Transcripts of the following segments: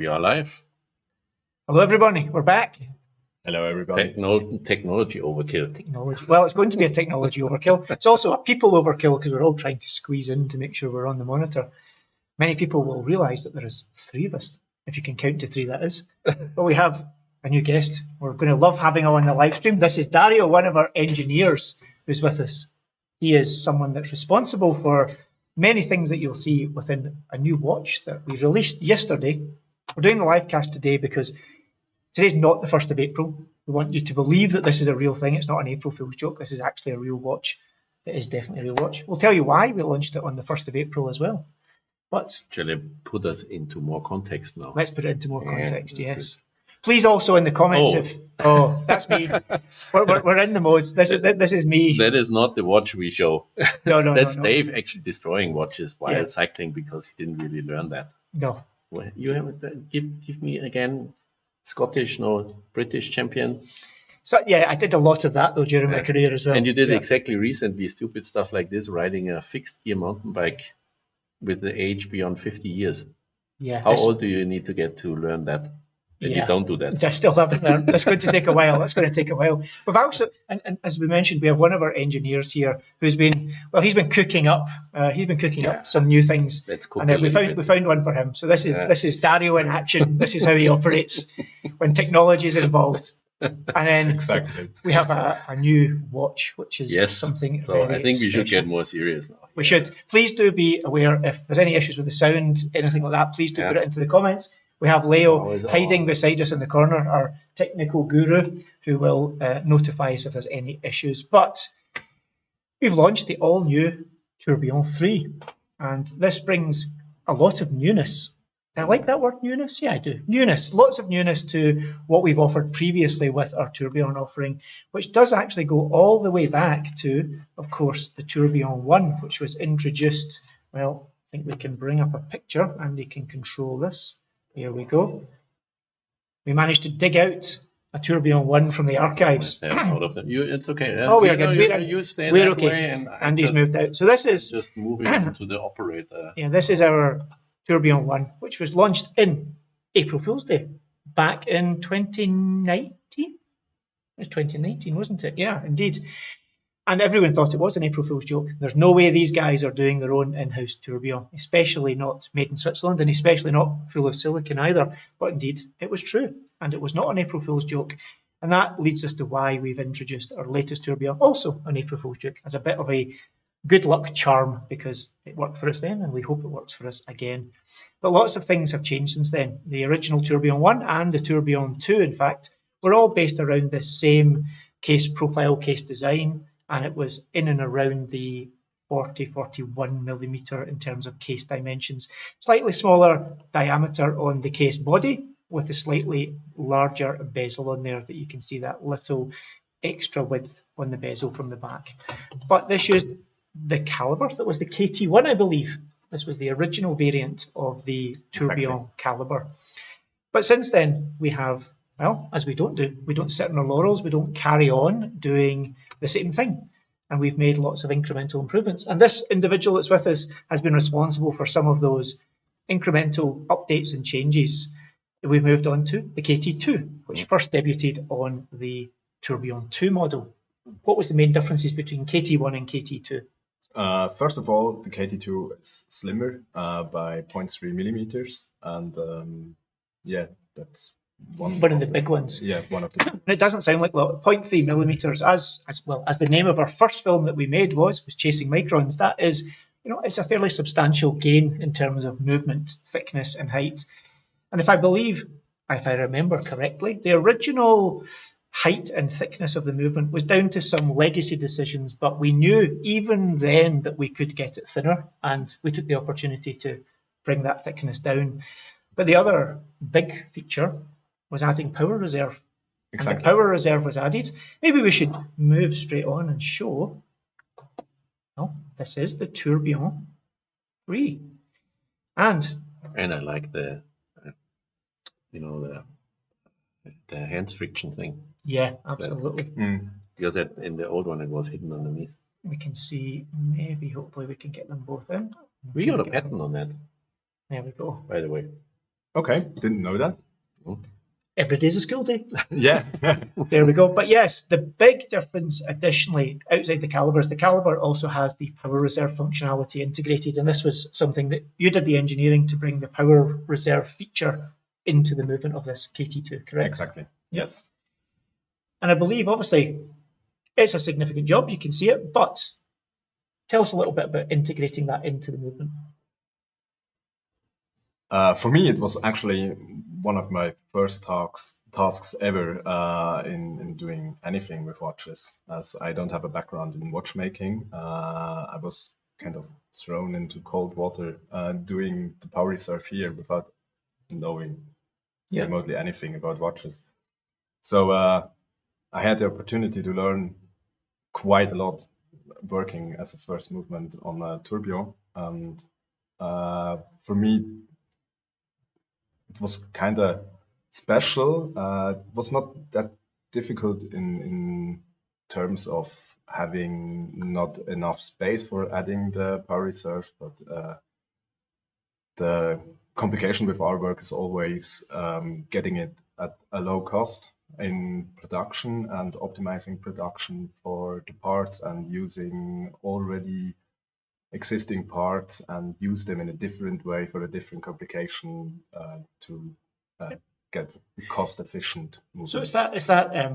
We are live. Hello, everybody. We're back. Hello, everybody. Technology overkill. Technology. Well, it's going to be a technology overkill. It's also a people overkill because we're all trying to squeeze in to make sure we're on the monitor. Many people will realise that there is three of us, if you can count to three, that is. But we have a new guest. We're going to love having him on the live stream. This is Dario, one of our engineers, who's with us. He is someone that's responsible for many things that you'll see within a new watch that we released yesterday. We're doing the live cast today because today's not the 1st of April. We want you to believe that this is a real thing. It's not an April Fool's joke. This is actually a real watch. It is definitely a real watch. We'll tell you why we launched it on the 1st of April as well. But shall I put us into more context now? Let's put it into more context, yes. Good. Please also in the comments that's me. We're in the mode. This is me. That is not the watch we show. No. That's Dave actually destroying watches while cycling because he didn't really learn that. No. Well, you have give me again Scottish, no British champion. So I did a lot of that though during my career as well. And you did exactly recently stupid stuff like this, riding a fixed gear mountain bike with the age beyond 50 years. Yeah. How old do you need to get to learn that? And you don't do that. I still haven't learned. That's going to take a while. We've also, and as we mentioned, we have one of our engineers here who's been, he's been cooking up. Up some new things. That's cool. And we found one for him. So this is Dario in action. This is how he operates when technology is involved. And then we have a new watch, which is something. So I think we should get more serious now. We should. Please do be aware if there's any issues with the sound, anything like that. Please do put it into the comments. We have Leo hiding beside us in the corner, our technical guru, who will notify us if there's any issues. But we've launched the all-new Tourbillon 3, and this brings a lot of newness. I like that word, newness. Yeah, I do. Newness. Lots of newness to what we've offered previously with our Tourbillon offering, which does actually go all the way back to, of course, the Tourbillon 1, which was introduced. Well, I think we can bring up a picture and you can control this. Here we go. We managed to dig out a Tourbillon 1 from the archives. It's okay. We are good. You stay we're that okay. way and Andy's moved out. So this is just moving into the operator. Yeah, this is our Tourbillon 1, which was launched in April Fool's Day back in 2019. It was 2019, wasn't it? Yeah, indeed. And everyone thought it was an April Fool's joke. There's no way these guys are doing their own in-house tourbillon, especially not made in Switzerland and especially not full of silicon either. But indeed, it was true. And it was not an April Fool's joke. And that leads us to why we've introduced our latest tourbillon, also an April Fool's joke, as a bit of a good luck charm because it worked for us then and we hope it works for us again. But lots of things have changed since then. The original Tourbillon 1 and the Tourbillon 2, in fact, were all based around this same case profile, case design. And it was in and around the 41 millimeter in terms of case dimensions. Slightly smaller diameter on the case body with a slightly larger bezel on there that you can see that little extra width on the bezel from the back. But this used the caliber that was the KT1, I believe. This was the original variant of the Tourbillon caliber. But since then, we have, as we don't sit on our laurels, we don't carry on doing the same thing. And we've made lots of incremental improvements. And this individual that's with us has been responsible for some of those incremental updates and changes. We've moved on to the KT2, which first debuted on the Tourbillon 2 model. What was the main differences between KT1 and KT2? First of all, the KT2 is slimmer by 0.3 millimeters. And that's one of the big ones. Yeah, one of them. And it doesn't sound like 0.3 millimeters, as the name of our first film that we made was Chasing Microns. That is, it's a fairly substantial gain in terms of movement, thickness, and height. And if I remember correctly, the original height and thickness of the movement was down to some legacy decisions, but we knew even then that we could get it thinner, and we took the opportunity to bring that thickness down. But the other big feature was adding power reserve. Exactly. And the power reserve was added. Maybe we should move straight on and show. This is the Tourbillon 3. And I like the hands friction thing. Yeah, absolutely. Because in the old one it was hidden underneath. We can see, hopefully we can get them both in. We got a pattern on that. There we go. By the way. Okay, didn't know that. Every day's a school day. Yeah. There we go. But yes, the big difference additionally outside the caliber also has the power reserve functionality integrated. And this was something that you did the engineering to bring the power reserve feature into the movement of this KT2, correct? Exactly. Yes. And I believe, obviously, it's a significant job. You can see it. But tell us a little bit about integrating that into the movement. For me, it was actually one of my first tasks ever in doing anything with watches, as I don't have a background in watchmaking. I was kind of thrown into cold water doing the power reserve here without knowing remotely anything about watches. So I had the opportunity to learn quite a lot working as a first movement on a tourbillon. And for me, it was kind of special. It was not that difficult in terms of having not enough space for adding the power reserve, but the complication with our work is always getting it at a low cost in production and optimizing production for the parts and using already existing parts and use them in a different way for a different complication to get cost efficient movement. So it's that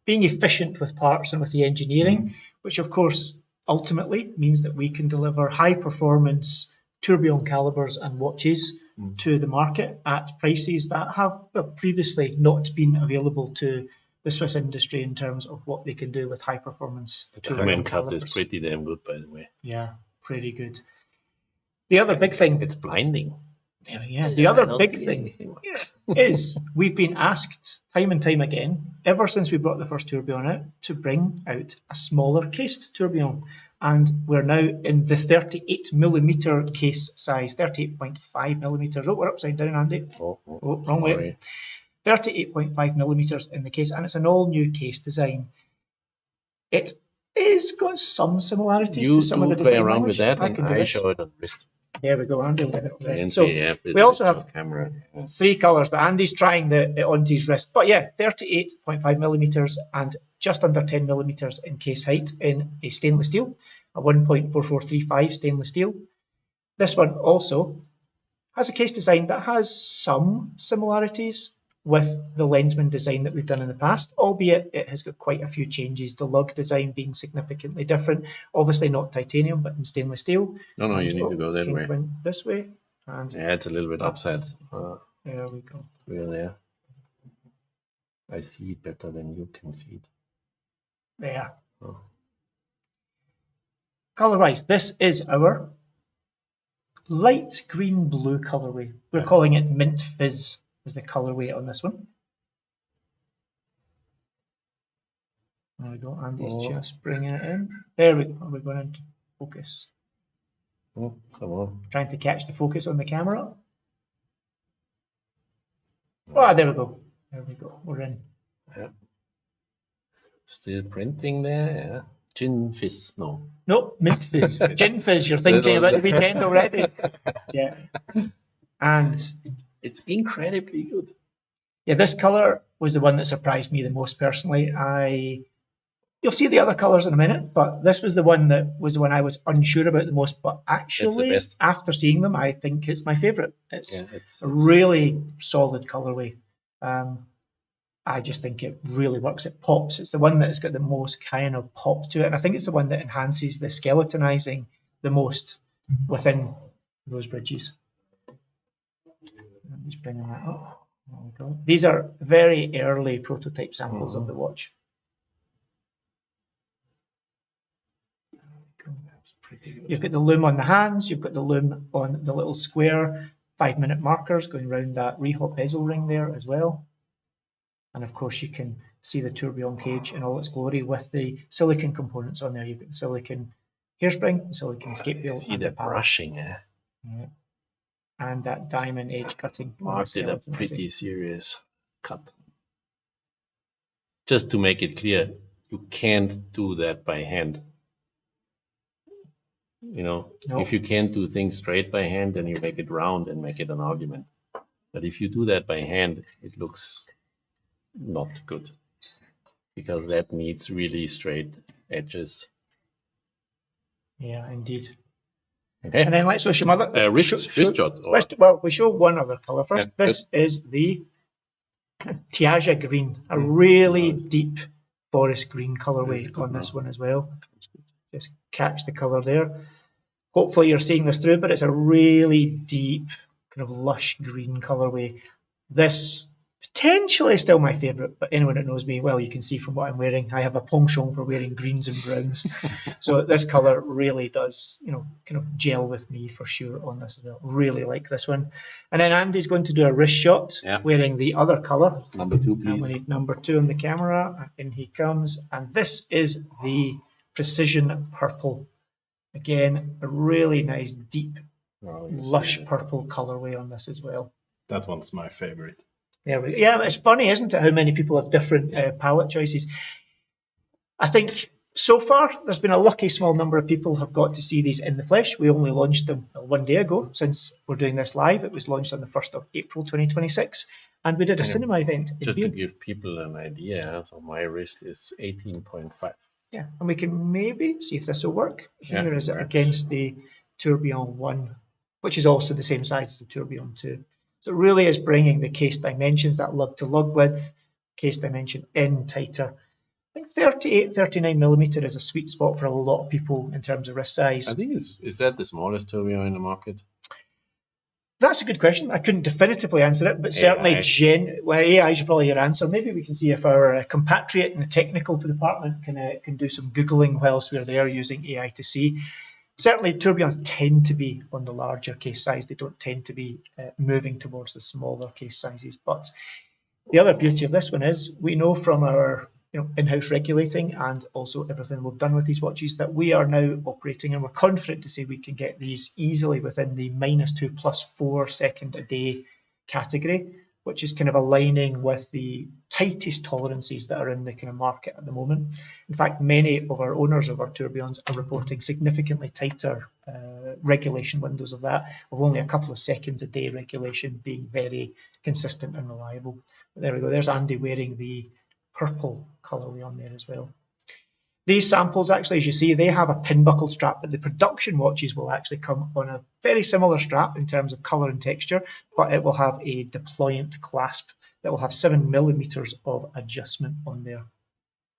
being efficient with parts and with the engineering, which of course ultimately means that we can deliver high performance tourbillon calibers and watches to the market at prices that have previously not been available to the Swiss industry in terms of what they can do with high performance tourbillon cut calibers. is pretty damn good, by the way. Yeah, pretty good. The other big thing, It's blinding. the other big thing is we've been asked time and time again, ever since we brought the first tourbillon out, to bring out a smaller cased tourbillon. And we're now in the 38mm case size, 38.5mm. Oh, we're upside down, Andy. Oh, wrong way. 38.5mm in the case, and it's an all new case design. It is got some similarities to some of the play design around with language. that, and I this. show it on wrist. There we go, Andy will get it on wrist. And So we also have camera. 3 colours, but Andy's trying it onto his wrist. But yeah, 38.5mm and just under 10mm in case height in a stainless steel, a 1.4435 stainless steel. This one also has a case design that has some similarities with the Lensman design that we've done in the past, albeit it has got quite a few changes. The lug design being significantly different, obviously not titanium, but in stainless steel. No, you need to go that way. This way. And yeah, it's a little bit upside. There we go. We're there. I see it better than you can see it. There. Oh. Color-wise, this is our light green blue colorway. We're calling it Mint Fizz is the colorway on this one. There we go. Andy's just bringing it in. There we go. We're going into focus. Oh, come on. Trying to catch the focus on the camera. Oh, there we go. There we go. We're in. Yeah. Still printing there, yeah. Gin Fizz, no. Nope, Mint Fizz. Gin Fizz, you're thinking about the weekend already. Yeah. And it's incredibly good. Yeah, this colour was the one that surprised me the most personally. You'll see the other colours in a minute, but this was the one I was unsure about the most. But actually, after seeing them, I think it's my favourite. It's a really solid colourway. I just think it really works. It pops. It's the one that's got the most kind of pop to it. And I think it's the one that enhances the skeletonizing the most within those bridges. I'm just bringing that up. There we go. These are very early prototype samples of the watch. You've got the loom on the hands. You've got the loom on the little square 5-minute markers going around that rehop bezel ring there as well. And of course, you can see the tourbillon cage in all its glory with the silicon components on there. You've got the silicon hairspring, the silicon escape wheel. See the brushing, yeah. And that diamond edge cutting. Mark did a pretty serious cut. Just to make it clear, you can't do that by hand. You know, if you can't do things straight by hand, then you make it round and make it an argument. But if you do that by hand, it looks not good because that needs really straight edges. Yeah, indeed. Okay. And then let's show some other wrist shot. Well, we show one other colour first. Yeah, this is the Tiaja green, a really deep forest green colourway on this one as well. Just catch the colour there. Hopefully you're seeing this through, but it's a really deep, kind of lush green colourway. This potentially still my favourite, but anyone that knows me, well, you can see from what I'm wearing, I have a penchant for wearing greens and browns. So this colour really does, kind of gel with me for sure on this as well. Really like this one. And then Andy's going to do a wrist shot wearing the other colour. Number 2, please. And we need number 2 on the camera. In he comes. And this is the Precision Purple. Again, a really nice, deep, lush purple colourway on this as well. That one's my favorite. Yeah, it's funny, isn't it, how many people have different palette choices. I think so far there's been a lucky small number of people have got to see these in the flesh. We only launched them 1 day ago. Since we're doing this live, it was launched on the 1st of April 2026. And we did a cinema event. Just to give people an idea, so my wrist is 18.5. Yeah, and we can maybe see if this will work. Here is it against the Tourbillon 1, which is also the same size as the Tourbillon 2. So it really is bringing the case dimensions, that lug to lug width, case dimension in tighter. I think 38, 39 millimeter is a sweet spot for a lot of people in terms of wrist size. I think is that the smallest Tourbillon in the market? That's a good question. I couldn't definitively answer it, but certainly AI is probably your answer. Maybe we can see if our compatriot in the technical department can do some Googling whilst we're there using AI to see. Certainly, tourbillons tend to be on the larger case size. They don't tend to be moving towards the smaller case sizes. But the other beauty of this one is we know from our in-house regulating and also everything we've done with these watches that we are now operating, and we're confident to say we can get these easily within the -2 +4 second a day category, which is kind of aligning with the tightest tolerances that are in the kind of market at the moment. In fact, many of our owners of our tourbillons are reporting significantly tighter regulation windows of that, of only a couple of seconds a day regulation being very consistent and reliable. But there we go. There's Andy wearing the purple colourway on there as well. These samples actually, as you see, they have a pin buckled strap, but the production watches will actually come on a very similar strap in terms of colour and texture, but it will have a deployant clasp that will have 7 millimeters of adjustment on there.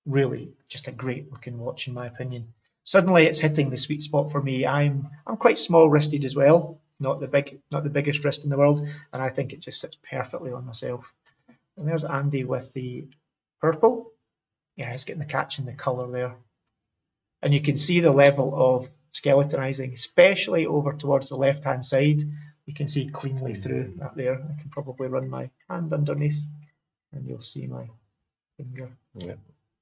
Really just a great looking watch in my opinion. Suddenly it's hitting the sweet spot for me. I'm quite small wristed as well, not the biggest wrist in the world, and I think it just sits perfectly on myself. And there's Andy with the purple. Yeah, it's getting the catch in the colour there. And you can see the level of skeletonizing, especially over towards the left-hand side. You can see cleanly through that there. I can probably run my hand underneath and you'll see my finger. Yeah.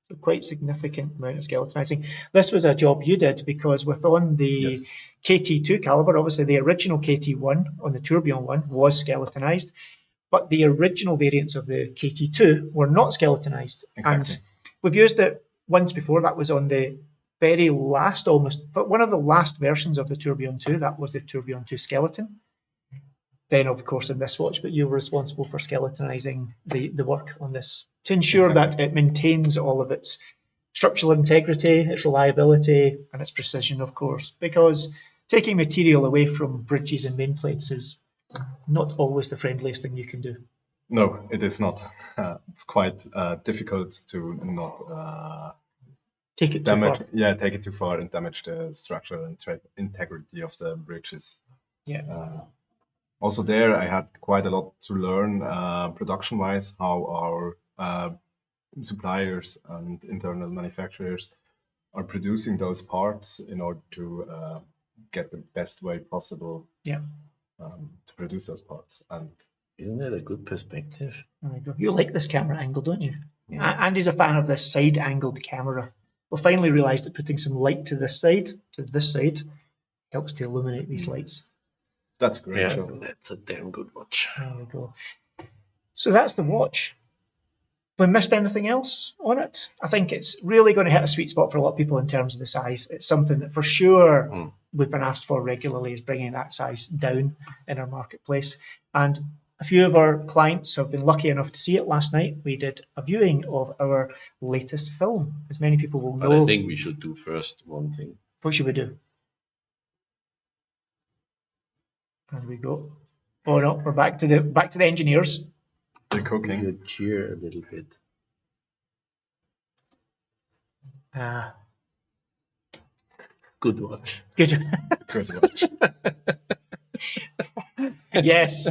So quite significant amount of skeletonizing. This was a job you did because on the KT2 caliber, obviously the original KT1 on the Tourbillon one was skeletonized, but the original variants of the KT2 were not skeletonized. Exactly. And we've used it once before. That was on the very last, but one of the last versions of the Tourbillon 2. That was the Tourbillon 2 skeleton. Then, of course, in this watch, but you were responsible for skeletonizing the work on this to ensure that it maintains all of its structural integrity, its reliability, and its precision, of course, because taking material away from bridges and main plates is not always the friendliest thing you can do. No, it is not. It's quite difficult to not take it too far. Yeah, take it too far and damage the structural integrity of the bridges. Yeah. Also there, I had quite a lot to learn production-wise, how our suppliers and internal manufacturers are producing those parts in order to get the best way possible to produce those parts. And isn't that a good perspective? There we go. You like this camera angle, don't you? Yeah. Andy's a fan of this side-angled camera. We finally realised that putting some light to this side, helps to illuminate these lights. That's great. Yeah, that's a damn good watch. There we go. So that's the watch. We missed anything else on it? I think it's really going to hit a sweet spot for a lot of people in terms of the size. It's something that for sure we've been asked for regularly, is bringing that size down in our marketplace. And a few of our clients have been lucky enough to see it last night. We did a viewing of our latest film. As many people will But know. I think we should do first one thing. What should we do? There we go. Oh no, we're back to the engineers. The cooking. You cheer a little bit. Good watch. Good. Good watch. Yes.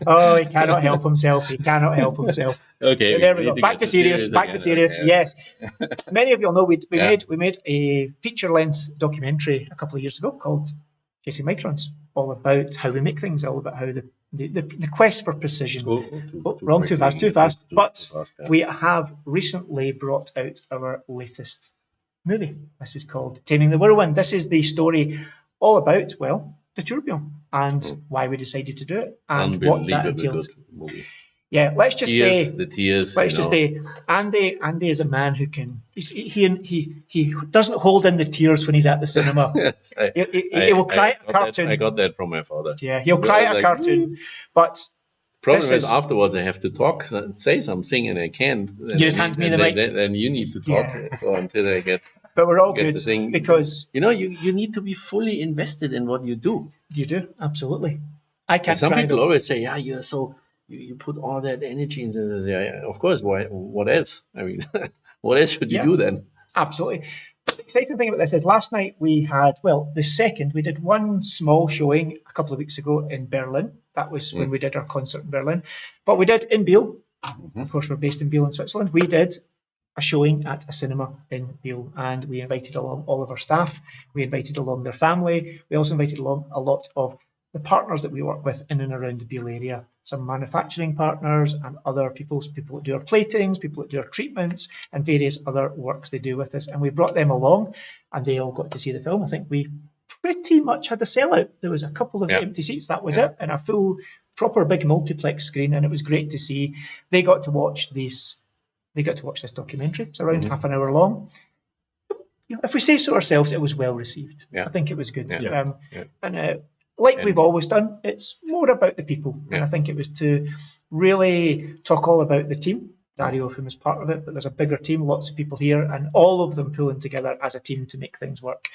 Oh, he cannot help himself. He cannot help himself. Okay. So there we go. Back to serious. Back to serious. Okay. Yes. Many of you will know we Yeah. made a feature-length documentary a couple of years ago called Chasing Microns, all about how we make things, all about how the quest for precision. Too fast. But yeah. we have recently brought out our latest movie. This is called Taming the Whirlwind. This is the story all about, well, the tourbillon and why we decided to do it and what that Unbelievable entails. good movie. Yeah, let's just say The tears. let's just say Andy is a man who can he doesn't hold in the tears when he's at the cinema. Yes, he will cry at a cartoon. I got that from my father. Yeah, he'll cry at a Like, cartoon, but Problem this is, is- afterwards I have to talk, say something, and I can't. You just hand me the mic. Then you need to talk. Yeah. So until I get but we're all the good thing, because you need to be fully invested in what you do. you do absolutely. I And can't. some cry people though. always say, "Yeah, you're so you put all that energy into this." Yeah, of course. Why? What else? I mean, what else should you Yeah. do then? Absolutely. The exciting thing about this is last night we had, we did one small showing a couple of weeks ago in Berlin. That was when we did our concert in Berlin. But we did in Biel. Of course, we're based in Biel in Switzerland. We did a showing at a cinema in Biel, and we invited along all of our staff. We invited along their family. We also invited along a lot of the partners that we work with in and around the Biel area. Some manufacturing partners and other people that do our platings, people that do our treatments, and various other works they do with us. And we brought them along, and they all got to see the film. I think we pretty much had a sellout. There was a couple of empty seats. That was it, and a full, proper big multiplex screen, and it was great to see. They got to watch this. They got to watch this documentary. It's around half an hour long. If we say so ourselves, it was well received. Yeah. I think it was good. Yeah. And like we've always done, it's more about the people. And I think it was to really talk all about the team. Dario, of whom is part of it, but there's a bigger team, lots of people here, and all of them pulling together as a team to make things work.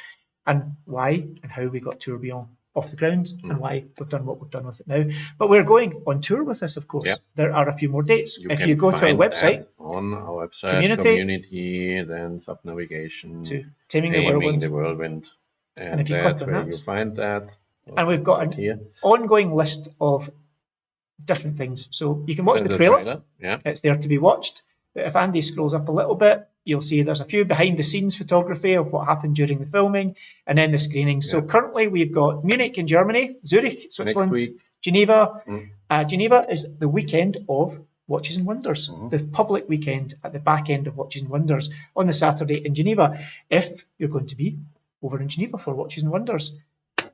And why and how we got Tourbillon off the ground and why we've done what we've done with it now. But we're going on tour with this, of course. Yeah. There are a few more dates. If can you go to our find website, that on our website, Community, then sub-navigation, to Taming Taming the the Whirlwind, and if you click that's on where that- you find that. and we've got an Here, ongoing list of different things. So you can watch there's the a trailer. Yeah, It's there to be watched. But if Andy scrolls up a little bit, you'll see there's a few behind the scenes photography of what happened during the filming and then the screening. So currently we've got Munich in Germany, Zurich, Switzerland, week. Geneva. Geneva is the weekend of Watches and Wonders, the public weekend at the back end of Watches and Wonders on the Saturday in Geneva. If you're going to be over in Geneva for Watches and Wonders,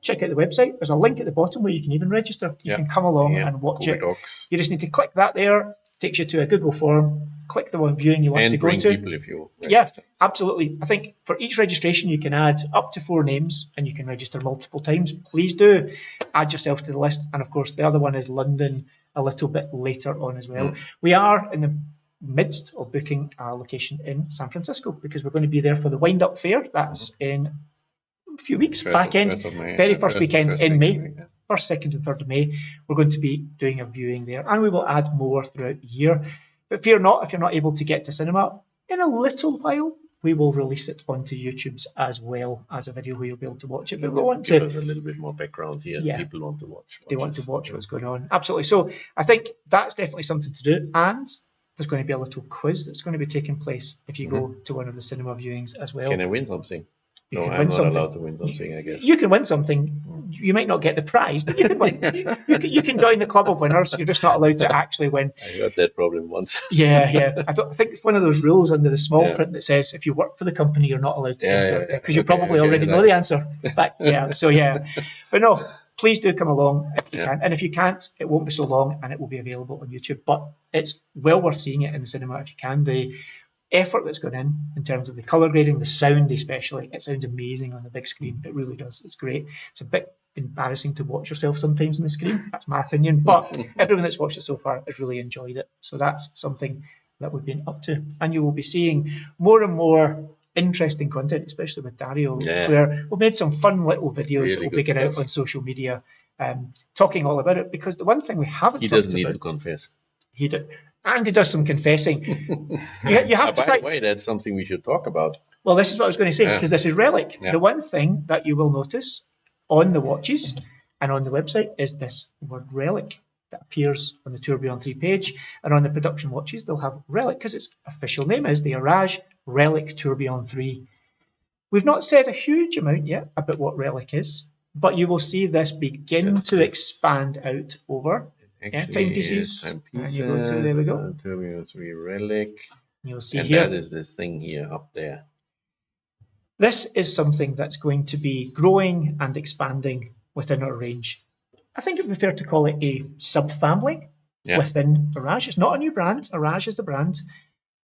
check out the website. There's a link at the bottom where you can even register. You can come along and watch Google it. Docs. You just need to click that there. Takes you to a Google form. Click the one viewing you want And to go bring to. people if you Yeah, register. absolutely. I think for each registration you can add up to 4 names and you can register multiple times. Please do add yourself to the list. And of course, the other one is London a little bit later on as well. We are in the midst of booking a location in San Francisco because we're going to be there for the Wind Up Fair. That's in a few weeks, back end, First of May, very first weekend first in week May. in May, yeah. 1st, 2nd and 3rd of May, we're going to be doing a viewing there, and we will add more throughout the year. But fear not, if you're not able to get to cinema, in a little while, we will release it onto YouTube's as well as a video where you'll be able to watch it. But we want Give to, us a little bit more background here. Yeah. People want to watch. they want to watch what's going on. Absolutely. So I think that's definitely something to do. And there's going to be a little quiz that's going to be taking place if you go to one of the cinema viewings as well. Can I win something? You No, can I'm win not something. allowed to win something, I guess. You can win something. You might not get the prize, but you can win. You can join the club of winners. You're just not allowed to actually win. I heard that problem once. Yeah. I think it's one of those rules under the small Yeah. print that says if you work for the company, you're not allowed to Yeah, enter yeah. because you Okay, probably okay, already know the answer. But no, please do come along if you can. And if you can't, it won't be so long and it will be available on YouTube. But it's well worth seeing it in the cinema if you can. effort that's gone in terms of the colour grading, the sound especially. It sounds amazing on the big screen. It really does. It's great. It's a bit embarrassing to watch yourself sometimes on the screen. That's my opinion. But everyone that's watched it so far has really enjoyed it. So that's something that we've been up to. And you will be seeing more and more interesting content, especially with Dario, where we've made some fun little videos that we'll be getting out on social media, talking all about it. Because the one thing we haven't He doesn't need to confess. Andy does some confessing. you have to. By the way, that's something we should talk about. Well, this is what I was going to say, because this is Relik. The one thing that you will notice on the watches and on the website is this word Relik that appears on the Tourbillon 3 page, and on the production watches they'll have Relik because its official name is the HORAGE Relik Tourbillon 3. We've not said a huge amount yet about what Relik is, but you will see this begin to expand out over timepieces. And you go to, there we go. Tourbillon 3 Relik. You'll see and here. That is this thing here up there. This is something that's going to be growing and expanding within our range. I think it would be fair to call it a subfamily within HORAGE. It's not a new brand. HORAGE is the brand.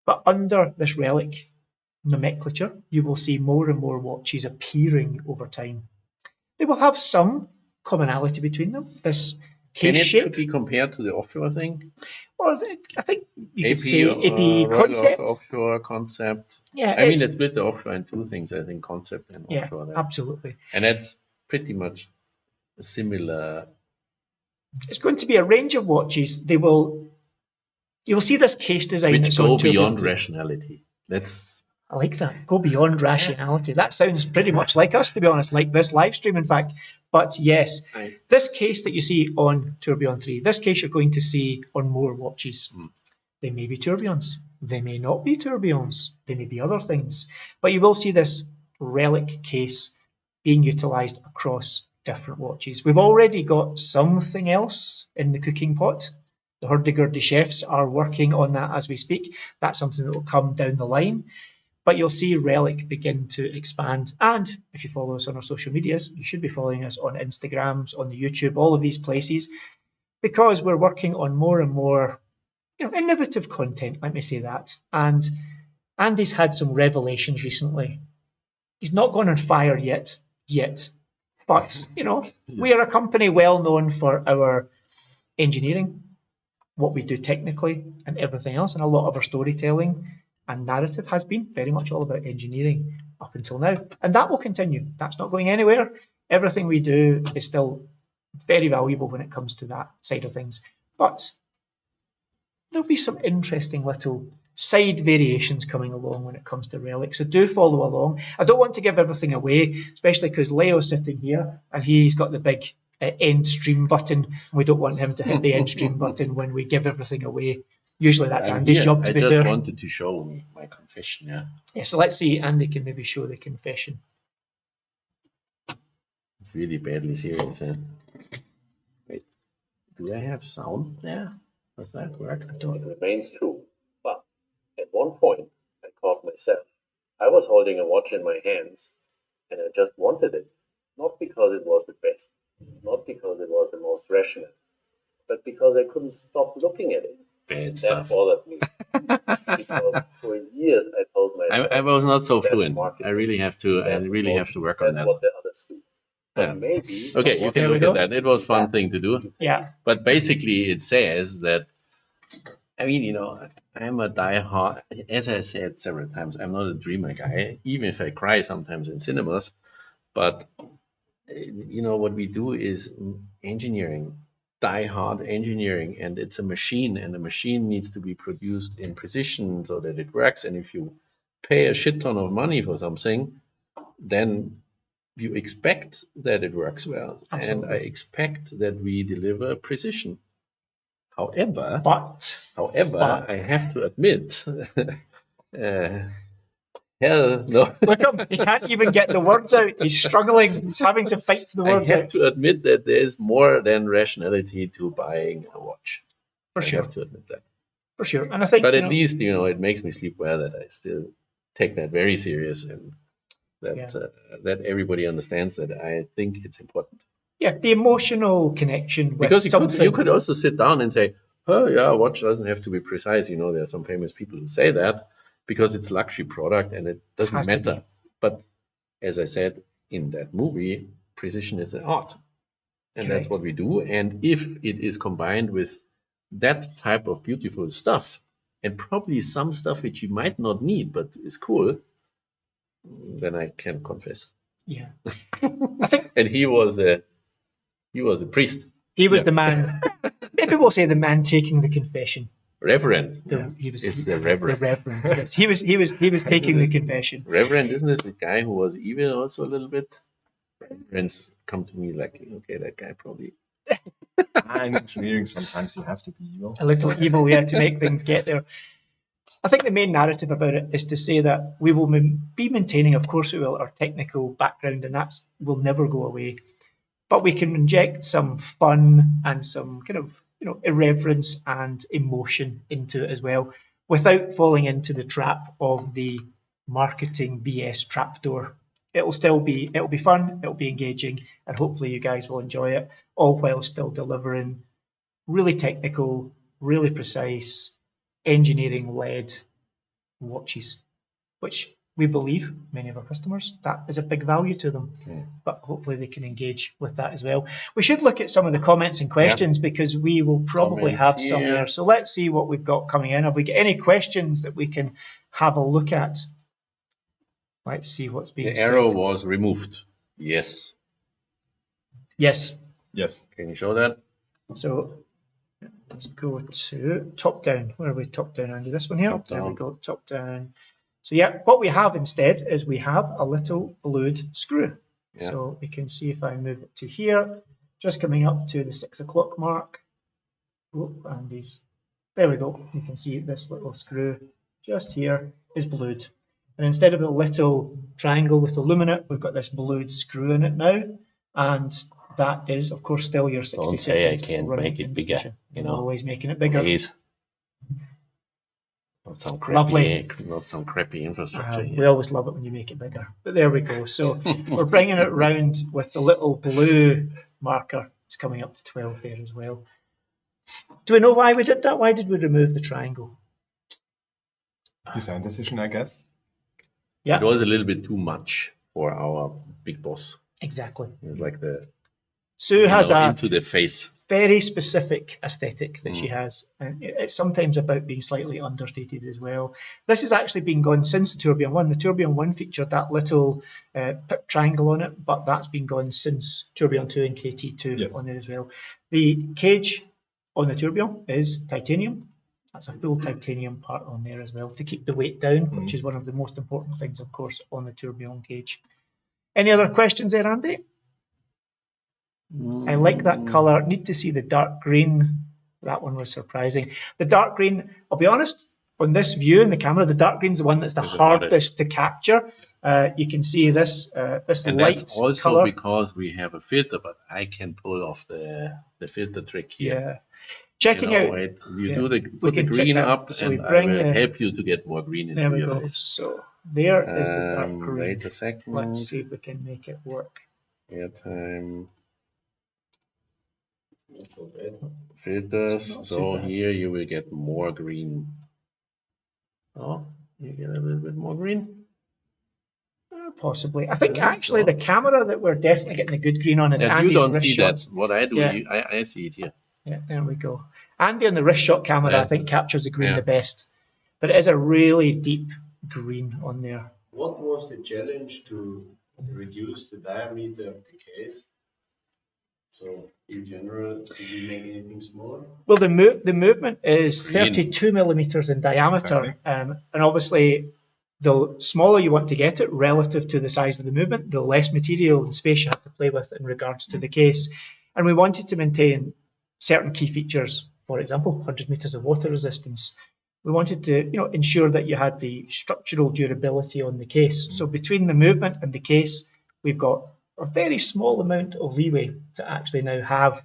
But under this Relik nomenclature, you will see more and more watches appearing over time. They will have some commonality between them. This case shape. Can it be compared to the offshore thing? Or I think you could say AP concept. Offshore concept. Yeah, I mean, it split the offshore in two things, I think, concept and offshore. Yeah, absolutely. And that's pretty much a similar. It's going to be a range of watches. You will see this case design. Which go beyond rationality. I like that. Go beyond rationality. That sounds pretty much like us, to be honest, like this live stream, in fact. But yes, this case that you see on Tourbillon 3, this case you're going to see on more watches. They may be tourbillons. They may not be tourbillons. They may be other things. But you will see this Relik case being utilised across different watches. We've already got something else in the cooking pot. The hurdy-gurdy chefs are working on that as we speak. That's something that will come down the line. But you'll see Relik begin to expand. And if you follow us on our social medias, you should be following us on Instagrams, on the YouTube, all of these places, because we're working on more and more innovative content, let me say that. And Andy's had some revelations recently. He's not gone on fire yet. But, we are a company well known for our engineering, what we do technically and everything else. And a lot of our storytelling and narrative has been very much all about engineering up until now. And that will continue. That's not going anywhere. Everything we do is still very valuable when it comes to that side of things. But there'll be some interesting little side variations coming along when it comes to Relik. So do follow along. I don't want to give everything away, especially because Leo's sitting here and he's got the big end stream button. We don't want him to hit the end stream button when we give everything away. Usually that's Andy's job, to be fair. I just wanted to show my confession, Yeah, so let's see. Andy can maybe show the confession. It's really badly serious, Wait, do I have sound there? Does that work? It remains true, but at one point I caught myself. I was holding a watch in my hands, and I just wanted it, not because it was the best, not because it was the most rational, but because I couldn't stop looking at it. Bad that bothered me. Because for years I told myself I was not so fluent. I really have to work on that. That's what the others do. But maybe okay, you can look at that. It was a fun thing to do. Yeah. But basically it says that, I mean, I'm a diehard, as I said several times, I'm not a dreamer guy, even if I cry sometimes in cinemas. But, what we do is engineering, die-hard engineering, and it's a machine, and the machine needs to be produced in precision so that it works. And if you pay a shit ton of money for something, then you expect that it works well. Absolutely. And I expect that we deliver precision. However, I have to admit, hell no. Look him, he can't even get the words out. He's struggling. He's having to fight for the words out. I have to admit that there is more than rationality to buying a watch. For sure. I have to admit that. For sure. And I think, but at least, it makes me sleep well that I still take that very serious, and that everybody understands that I think it's important. Yeah, the emotional connection with because something. You could also sit down and say, oh yeah, a watch doesn't have to be precise. There are some famous people who say that. because it's luxury product and it doesn't Has to matter. be. But as I said in that movie, precision is an art. And that's Correct. what we do. And if it is combined with that type of beautiful stuff, and probably some stuff which you might not need but is cool, then I can confess. Yeah. I think And he was a priest, he was the man, maybe we'll say the man taking the confession. reverend. He was It's the reverend. The reverend. Yes, he was taking the confession. Reverend, isn't this the guy who was evil also a little bit? Reverends come to me like, okay, that guy probably. In engineering, sometimes you have to be evil. A little evil, yeah, to make things get there. I think the main narrative about it is to say that we will be maintaining, of course we will, our technical background, and that will never go away. But we can inject some fun and some kind of, irreverence and emotion into it as well, without falling into the trap of the marketing BS trapdoor. It'll be fun, it'll be engaging, and hopefully you guys will enjoy it, all while still delivering really technical, really precise, engineering-led watches, which we believe, many of our customers, that is a big value to them. But hopefully they can engage with that as well. We should look at some of the comments and questions because we will probably have some there. So let's see what we've got coming in. Have we got any questions that we can have a look at? Let's see what's being said. The arrow was removed. Yes. Yes. Yes. Can you show that? So let's go to top down. Where are we? Top down, Andy. This one here. Top There we down. go. Top down. So yeah, what we have instead is we have a little blued screw. Yeah. So we can see if I move it to here, just coming up to the 6 o'clock mark. Oh, Andy's. There we go. You can see this little screw just here is blued. And instead of a little triangle with aluminum, we've got this blued screw in it now. And that is, of course, still your 60 Don't say I seconds can't running make it bigger, indication. you know. Always making it bigger. Please. Not some Lovely. crappy infrastructure We here. always love it when you make it bigger. But there we go. So we're bringing it round with the little blue marker. It's coming up to 12 there as well. Do we know why we did that? Why did we remove the triangle? Design decision, I guess. Yeah, It was a little bit too much for our big boss. exactly. It was like the Sue has a into the face. very specific aesthetic that she has, and it's sometimes about being slightly understated as well. This has actually been gone since the Tourbillon 1. The Tourbillon 1 featured that little pip triangle on it, but that's been gone since Tourbillon 2 and KT2 Yes. on there as well. The cage on the Tourbillon is titanium. That's a full titanium part on there as well to keep the weight down, which is one of the most important things, of course, on the Tourbillon cage. Any other questions there, Andy? I like that colour. Need to see the dark green. That one was surprising. The dark green, I'll be honest, on this view in the camera, the dark green is the one that's the hardest to capture. You can see this this And light that's also colour. because we have a filter, but I can pull off the filter trick here. Yeah. Checking out. Wait, you yeah, do we put the can check green that. up, So and we I bring will the- help you to get more green There into we your go. face. So there is the dark green. Wait a second. Let's see if we can make it work. Airtime. Filters. Not So too bad. here you will get more green. Oh, you get a little bit more green. Possibly. I think Yeah, actually so- the camera that we're definitely getting a good green on is And Andy's you don't wrist see shot. that. What I do, Yeah. I see it here. Yeah, there we go. Andy on the wrist shot camera, Yeah. I think, captures the green Yeah. the best. But it is a really deep green on there. What was the challenge to reduce the diameter of the case? So in general, did you make anything smaller? Well, the movement is Green. 32 millimeters in diameter, Exactly. and obviously, the smaller you want to get it relative to the size of the movement, the less material and space you have to play with in regards to the case. And we wanted to maintain certain key features. For example, 100 meters of water resistance. We wanted to, ensure that you had the structural durability on the case. So between the movement and the case, we've got a very small amount of leeway to actually now have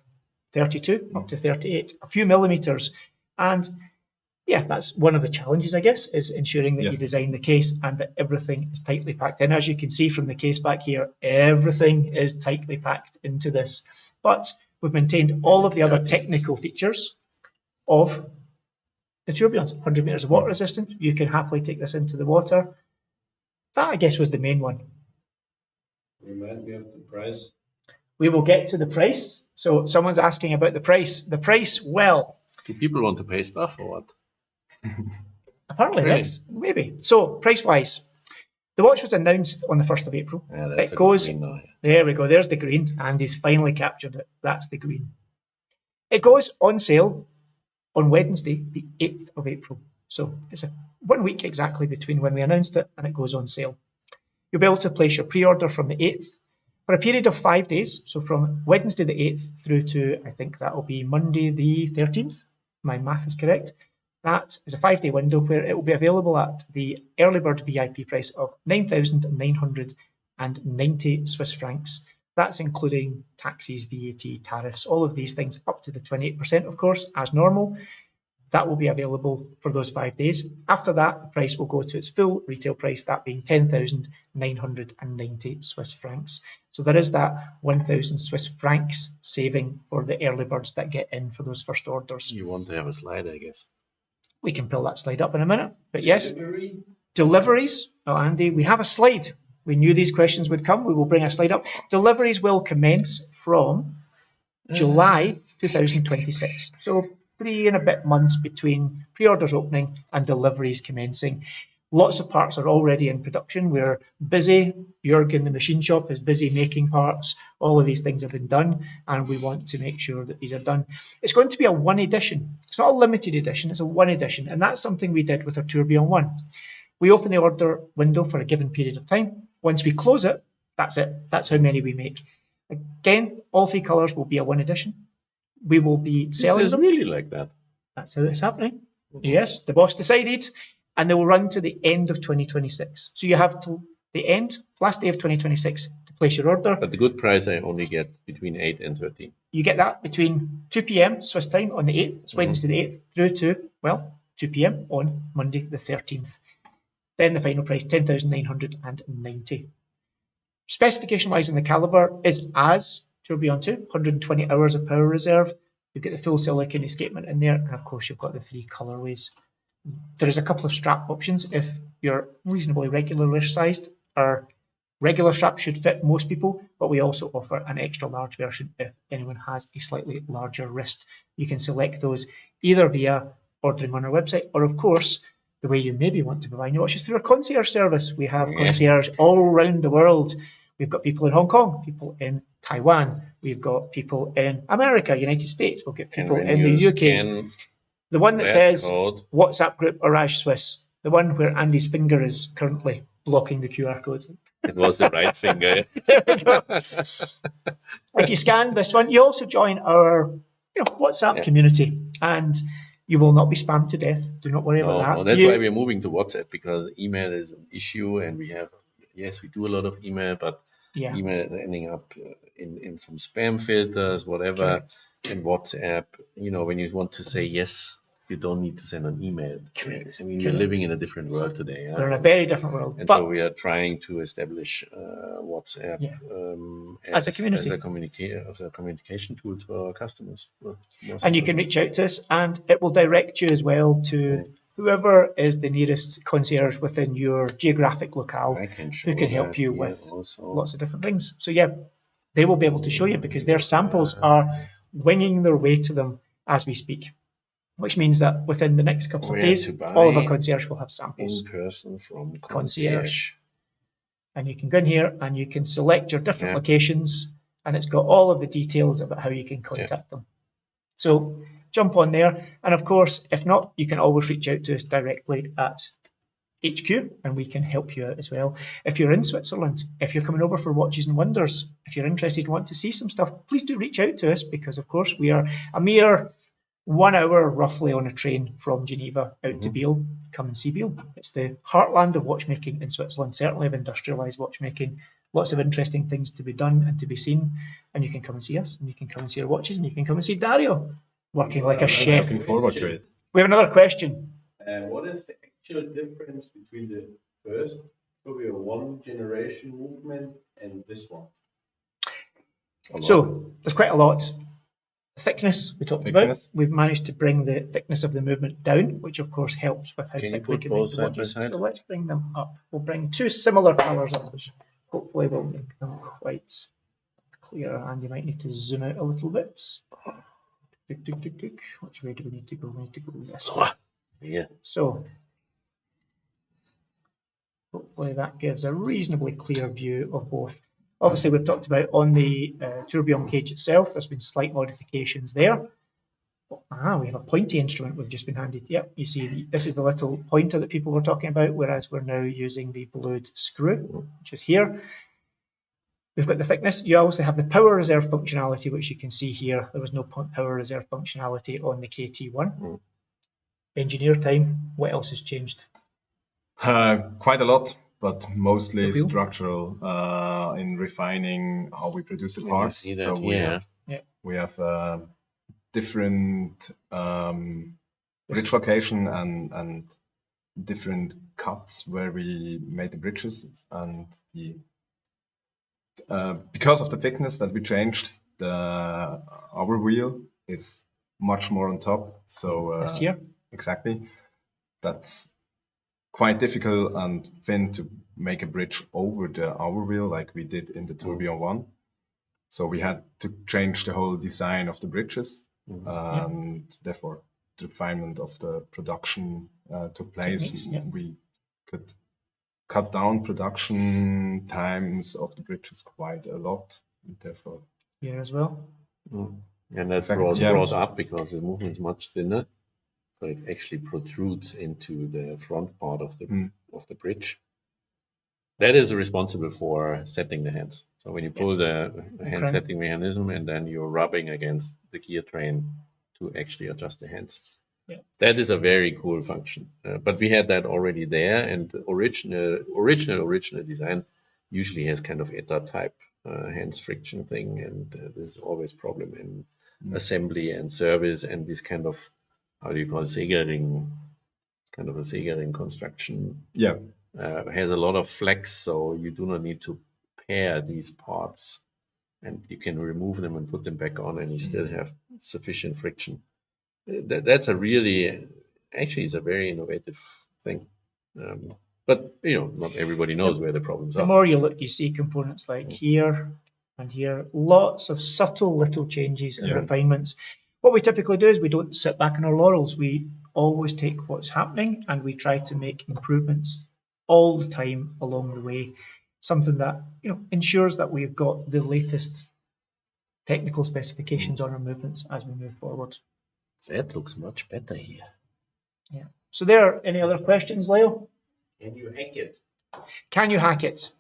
32 up to 38, a few millimeters. And yeah, that's one of the challenges, I guess, is ensuring that you Yes. design the case and that everything is tightly packed in. As you can see from the case back here, everything is tightly packed into this. But we've maintained all of the other technical features of the Tourbillons, 100 metres of water resistance. You can happily take this into the water. That, I guess, was the main one. Remind me of the price. We will get to the price. So someone's asking about the price. The price, well, Do people want to pay stuff or what? apparently Really? yes, maybe. So price-wise, the watch was announced on the 1st of April. Yeah, that's It a goes, good green now. there we go, there's the green. Andy's finally captured it. That's the green. It goes on sale on Wednesday, the 8th of April. So it's 1 week exactly between when we announced it and it goes on sale. You'll be able to place your pre-order from the 8th for a period of 5 days. So from Wednesday the 8th through to, I think that will be Monday the 13th. My math is correct. That is a 5-day window where it will be available at the early bird VIP price of 9,990 Swiss francs. That's including taxes, VAT, tariffs, all of these things up to the 28%, of course, as normal. That will be available for those 5 days. After that, the price will go to its full retail price, that being 10,990 Swiss francs. So there is that 1,000 Swiss francs saving for the early birds that get in for those first orders. You want to have a slide, I guess. We can pull that slide up in a minute. But yes, Delivery? deliveries. Oh, Andy, we have a slide. We knew these questions would come. We will bring a slide up. Deliveries will commence from July 2026. So 3 and a bit months between pre-orders opening and deliveries commencing. Lots of parts are already in production. We're busy. Jürgen, the machine shop, is busy making parts. All of these things have been done, and we want to make sure that these are done. It's going to be a one edition. It's not a limited edition. It's a one edition, and that's something we did with our Tourbillon 1. We open the order window for a given period of time. Once we close it, that's it. That's how many we make. Again, all 3 colours will be a one edition. We will be selling This is them. really like that. That's how it's happening. Yes, the boss decided, and they will run to the end of 2026. So you have till the end, last day of 2026, to place your order. But the good price I only get between 8 and 13. You get that between 2 p.m. Swiss time on the 8th, it's Wednesday the 8th, through to, 2 p.m. on Monday the 13th. Then the final price, 10,990. Specification-wise in the caliber is as Tourbillon 2, 120 hours of power reserve. You get the full silicon escapement in there, and of course you've got the 3 colorways. There is a couple of strap options if you're reasonably regular sized. Our regular strap should fit most people, but we also offer an extra large version if anyone has a slightly larger wrist. You can select those either via ordering on our website, or of course, the way you maybe want to be buying your watches through our concierge service. We have concierge all around the world. We've got people in Hong Kong, people in Taiwan. We've got people in America, United States. We'll get people in the UK. The one that says code. WhatsApp group HORAGE Swiss. The one where Andy's finger is currently blocking the QR code. It was the right finger. There we go. If you scan this one, you also join our WhatsApp community, and you will not be spammed to death. Do not worry about that. No, that's why we're moving to WhatsApp, because email is an issue, and we have, yes, we do a lot of email, but email is ending up in some spam filters, whatever. Correct. And WhatsApp, when you want to say yes, you don't need to send an email. Correct. I mean, we're living in a different world today. We're in a very different world. And but so we are trying to establish WhatsApp as a community, as a communication tool to our customers. And you can reach out to us, and it will direct you as well to whoever is the nearest concierge within your geographic locale who can help you with lots of different things. So they will be able to show you, because their samples are winging their way to them as we speak, which means that within the next couple of days, all of our concierge will have samples. In person from concierge. And you can go in here and you can select your different locations, and it's got all of the details about how you can contact them. So jump on there. And of course, if not, you can always reach out to us directly at HQ, and we can help you out as well. If you're in Switzerland, if you're coming over for Watches and Wonders, if you're interested and want to see some stuff, please do reach out to us, because of course we are a mere 1 hour roughly on a train from Geneva out to Biel. Come and see Biel. It's the heartland of watchmaking in Switzerland, certainly of industrialised watchmaking. Lots of interesting things to be done and to be seen, and you can come and see us, and you can come and see our watches, and you can come and see Dario working like a chef. Looking forward to it. We have another question. What is the actual difference between the first Tourbillon 1 generation movement and this one? So there's quite a lot. thickness we talked Thickness. about. We've managed to bring the thickness of the movement down, which of course helps with how Can you thick we put can both make the side by watches. side? So let's bring them up. We'll bring two similar colours up, which hopefully will make them quite clear. And you might need to zoom out a little bit. Which way do we need to go? We need to go this way. Yeah. So hopefully that gives a reasonably clear view of both. Obviously, we've talked about on the tourbillon cage itself, there's been slight modifications there. We have a pointy instrument we've just been handed. Yep, you see, this is the little pointer that people were talking about, whereas we're now using the blued screw, which is here. We've got the thickness. You also have the power reserve functionality, which you can see here. There was no power reserve functionality on the KT1. Engineer time, what else has changed? Quite a lot, but mostly The wheel? structural in refining how we produce the You parts. see that So here. we have different bridge location and different cuts where we made the bridges, and the because of the thickness that we changed, our wheel is much more on top. So This here? exactly, that's quite difficult and thin to make a bridge over the hour wheel like we did in the Tourbillon 1. So we had to change the whole design of the bridges, and therefore the refinement of the production took place. Techniques, yeah. We could cut down production times of the bridges quite a lot, and therefore Here as well. And that Exactly, draws yeah. up because the movement is much thinner. So it actually protrudes into the front part of the bridge. That is responsible for setting the hands. So when you pull the hand Okay. setting mechanism and then you're rubbing against the gear train to actually adjust the hands. Yeah. That is a very cool function. But we had that already there, and the original design usually has kind of ETA type hands friction thing, and this is always problem in assembly and service and this kind of, how do you call it, Segering, kind of a Segering construction. yeah. Has a lot of flex, so you do not need to pair these parts, and you can remove them and put them back on, and you still have sufficient friction. That's a really, actually, it's a very innovative thing. But not everybody knows where the problems The are. more you look, you see components like here and here, lots of subtle little changes and Yeah. refinements. What we typically do is we don't sit back on our laurels. We always take what's happening and we try to make improvements all the time along the way. Something that ensures that we've got the latest technical specifications on our movements as we move forward. That looks much better here. Yeah. So there, any other questions, Leo? Can you hack it? Can you hack it?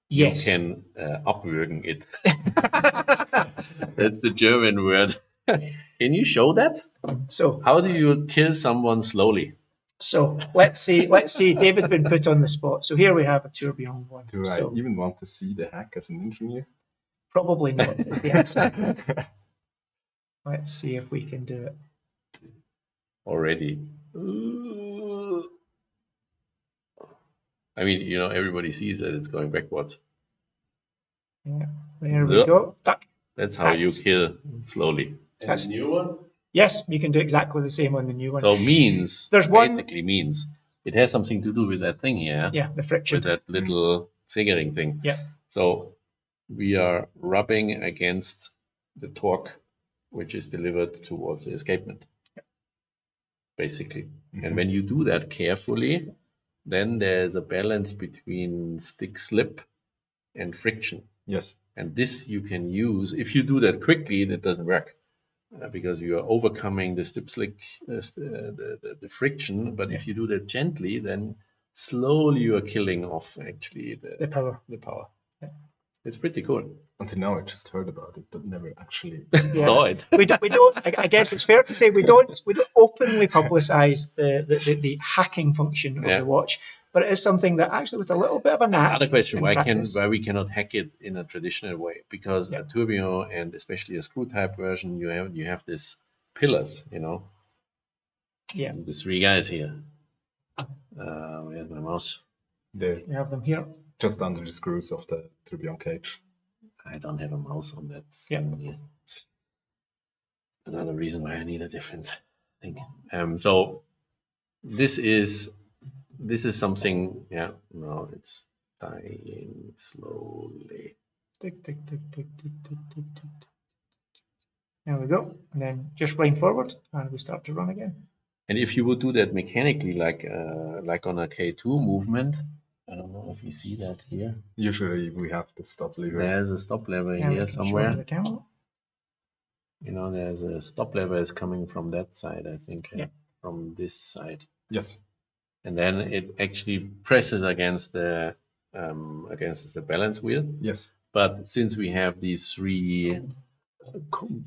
Yes. You can abwürgen it. That's the German word. Can you show that? So How do you kill someone slowly? let's see. David's been put on the spot. So here we have a tourbillon one. Do I So even want to see the hack as an engineer? probably not is the answer. Let's see if we can do it. Already. I mean, everybody sees that it's going backwards. Yeah, there we Yep. go. Tuck. That's how you Hacked. kill slowly. And That's- the new one? Yes, you can do exactly the same on the new one. So means, There's one- basically means, it has something to do with that thing here, Yeah, the friction. with that little Segering thing. Yeah. So we are rubbing against the torque, which is delivered towards the escapement, basically. And when you do that carefully, then there's a balance between stick slip and friction. Yes. And this you can use, if you do that quickly, that doesn't work because you are overcoming the slip slick, the friction. But if you do that gently, then slowly you are killing off actually The power. the power. It's pretty cool. Until now, I just heard about it, but never actually. Yeah. Saw it. We don't. I guess it's fair to say we don't openly publicise the hacking function of Yeah. the watch, but it is something that actually, with a little bit of a knack. Another question: in why practice- we cannot hack it in a traditional way? Because a tourbillon and especially a screw type version, you have this pillars, Yeah, the three guys here. Where's my mouse? They're we have them here. just under the screws of the tourbillon cage. I don't have a mouse on that Yeah. thing here. another reason why I need a different thing. So this is something. Yeah, no, it's dying slowly. Tick, tick, tick, tick, tick, tick, tick, tick. There we go. And then just wind forward and we start to run again. And if you would do that mechanically, like on a K2 movement, I don't know if you see that here. Usually we have the stop lever. There's a stop lever Yeah, we here can show somewhere. the camera. You know, there's a stop lever is coming from that side, I think, Yeah. from this side. Yes. And then it actually presses against the balance wheel. Yes. But since we have these three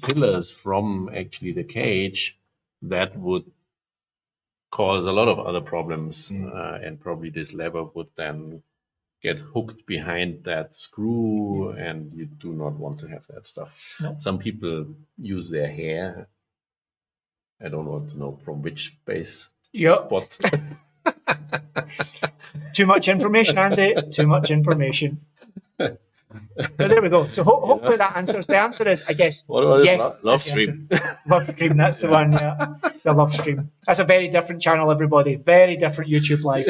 pillars from actually the cage, that would cause a lot of other problems, and probably this lever would then get hooked behind that screw, and you do not want to have that stuff. No. Some people use their hair. I don't want to know from which base spot. Too much information, Andy. Too much information. So there we go. So hopefully that answers. The answer is, I guess, What was yes. it? Love stream. Love stream. That's the one. Yeah, the love stream. That's a very different channel, everybody. Very different YouTube live.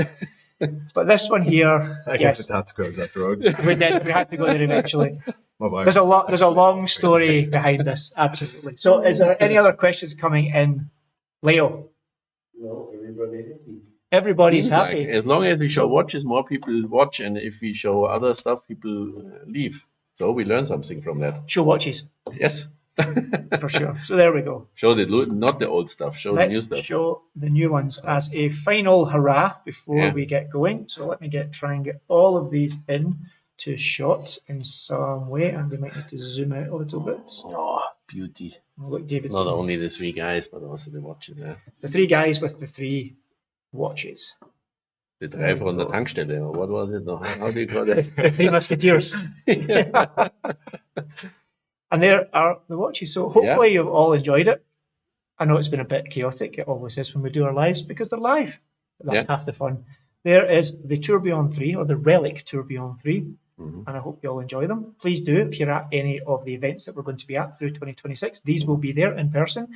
But this one here, I guess it had to go that road. we did. We had to go there eventually. Bye-bye. There's a long story behind this. Absolutely. So, is there any other questions coming in, Leo? No, everybody happy. Everybody's Seems happy. like, as long as we show watches, more people watch, and if we show other stuff, people leave. So we learn something from that. Show watches Yes. for sure. So there we go. Show not the old stuff. Show the new Let's stuff. show the new ones as a final hurrah before Yeah. we get going. So let me try and get all of these in to shot in some way, and we might need to zoom out a little bit. Oh, beauty. Oh, look, David's Not only the three guys, but also the watches. Yeah. the three guys with the three watches. The drei von der Tankstelle. Or what was it? No, how do you call it? The three musketeers. And there are the watches. So hopefully you've all enjoyed it. I know it's been a bit chaotic. It always is when we do our lives because they're live. But that's half the fun. There is the Tourbillon 3 or the Relik Tourbillon 3. And I hope you all enjoy them. Please do if you're at any of the events that we're going to be at through 2026. These will be there in person.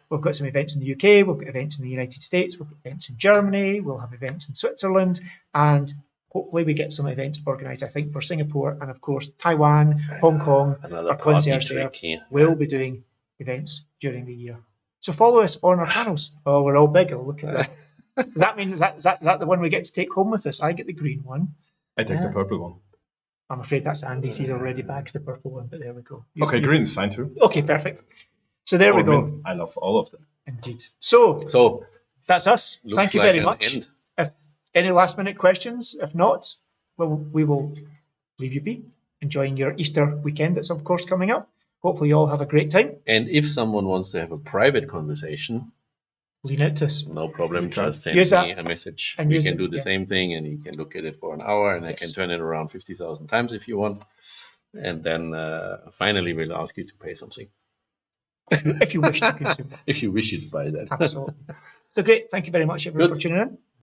We've got some events in the UK, we've got events in the United States, we've got events in Germany, we'll have events in Switzerland, and hopefully we get some events organised, I think, for Singapore and, of course, Taiwan, Hong Kong, Another our concierge party there. trick here. We'll be doing events during the year. So follow us on our channels. Oh, we're all big. Oh, look at that. Does that mean, is that the one we get to take home with us? I get the green one. I take the purple one. I'm afraid that's Andy's. He's already bags the purple one, but there we go. Okay, green is fine too. Okay, perfect. So there we go. Mint. I love all of them. Indeed. So that's us. Looks Thank you like very an much. end. If any last minute questions, if not, we will leave you be. Enjoying your Easter weekend that's of course coming up. Hopefully you all have a great time. And if someone wants to have a private conversation, Lean out to us. no problem. Just send Use me that a message. and We use can it, do the yeah. same thing, and you can look at it for an hour, and I can Yes. turn it around 50,000 times if you want. And then finally, we'll ask you to pay something If you wish to consume it. if you wish you to buy that. Absolutely. So great. Thank you very much everyone Good. for tuning in.